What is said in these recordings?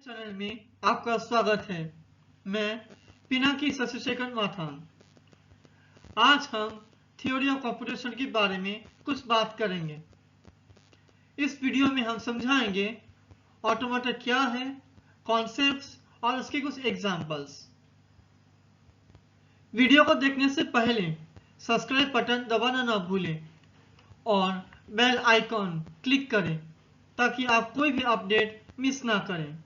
Channel में आपका स्वागत है। मैं पिनाकी शशिशेखर माथान। आज हम थ्योरी ऑफ कंप्यूटेशन के बारे में कुछ बात करेंगे। इस वीडियो में हम समझाएंगे ऑटोमेटा क्या है, कॉन्सेप्ट्स और उसके कुछ एग्जांपल्स। वीडियो को देखने से पहले सब्सक्राइब बटन दबाना ना भूलें और बेल आइकॉन क्लिक करें ताकि आप कोई भी अपडेट मिस ना करें।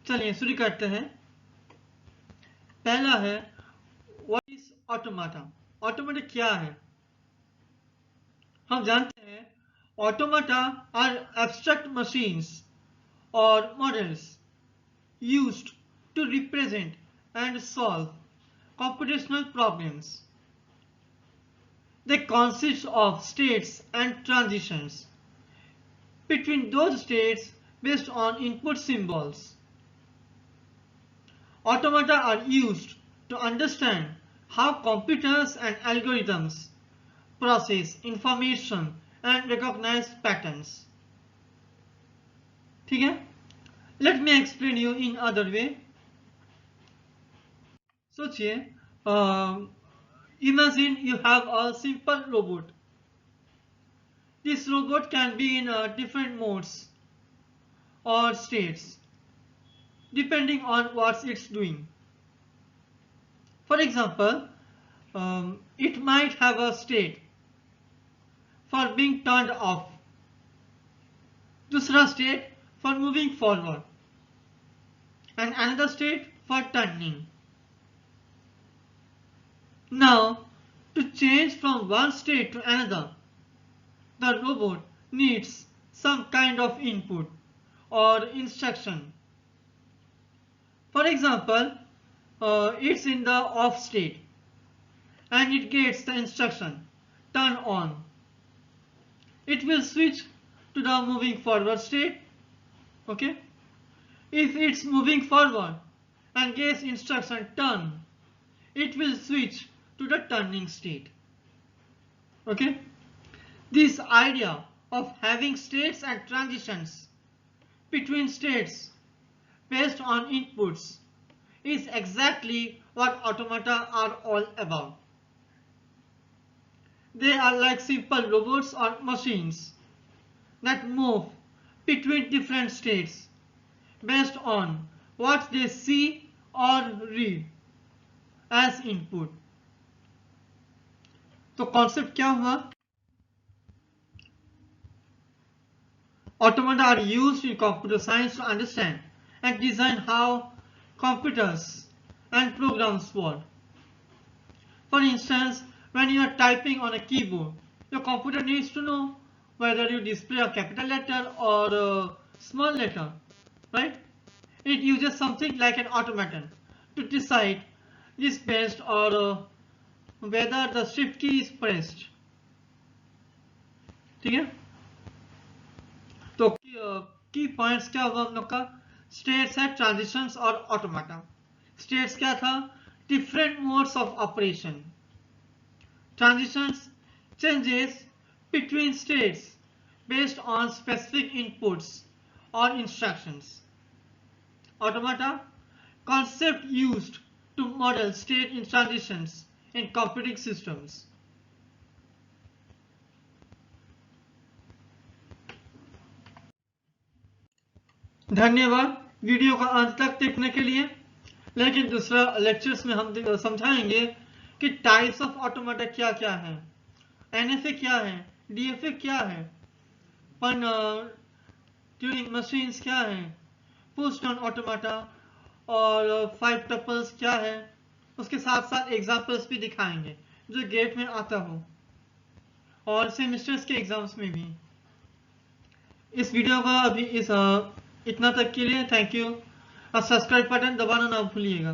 चलिए शुरू करते हैं। पहला है व्हाट इज ऑटोमाटा। ऑटोमाटा क्या है? हम जानते हैं ऑटोमाटा आर एब्स्ट्रैक्ट मशीन्स और models used to represent and solve computational problems. They consist of states and transitions between those states based on input symbols. Automata are used to understand how computers and algorithms process information and recognize patterns. ठीक है? Let me explain you in other way. सोचिए, imagine you have a simple robot. This robot can be in different modes or states depending on what it's doing. For example, it might have a state for being turned off, दूसरा state for moving forward, and another state for turning. Now, to change from one state to another, the robot needs some kind of input or instruction. For example, it's in the off state and it gets the instruction turn on. It will switch to the moving forward state. Okay. If it's moving forward and gets instruction turn, it will switch to the turning state. Okay. This idea of having states and transitions between states based on inputs is exactly what automata are all about. They are like simple robots or machines that move between different states based on what they see or read as input. तो concept क्या हुआ? Automata are used in computer science to understand and design how computers and programs work. For instance, when you are typing on a keyboard, your computer needs to know whether you display a capital letter or a small letter, right? It uses something like an automaton to decide this based or whether the shift key is pressed. ठीक है? तो की points क्या हुआ हम लोग का? States है, ट्रांजिशंस और ऑटोमेटा। स्टेट्स क्या था? Different modes of operation. Transitions changes between states based on specific inputs और instructions. Automata concept used to model state in transitions in computing systems. धन्यवाद वीडियो का अंत तक देखने के लिए। लेकिन दूसरा लेक्चर्स में हम समझाएंगे कि टाइप्स ऑफ ऑटोमेटा क्या क्या है, एनएफए क्या है, डीएफए क्या है, पन ट्यूरिंग मशीन्स क्या है, पुश डाउन ऑटोमेटा और 5 टपल्स क्या है। उसके साथ साथ एग्जांपल्स भी दिखाएंगे जो गेट में आता हो और सेमेस्टर्स के एग्जाम्स में भी। इस वीडियो का अभी इतना तक के लिए थैंक यू और सब्सक्राइब बटन दबाना ना भूलिएगा।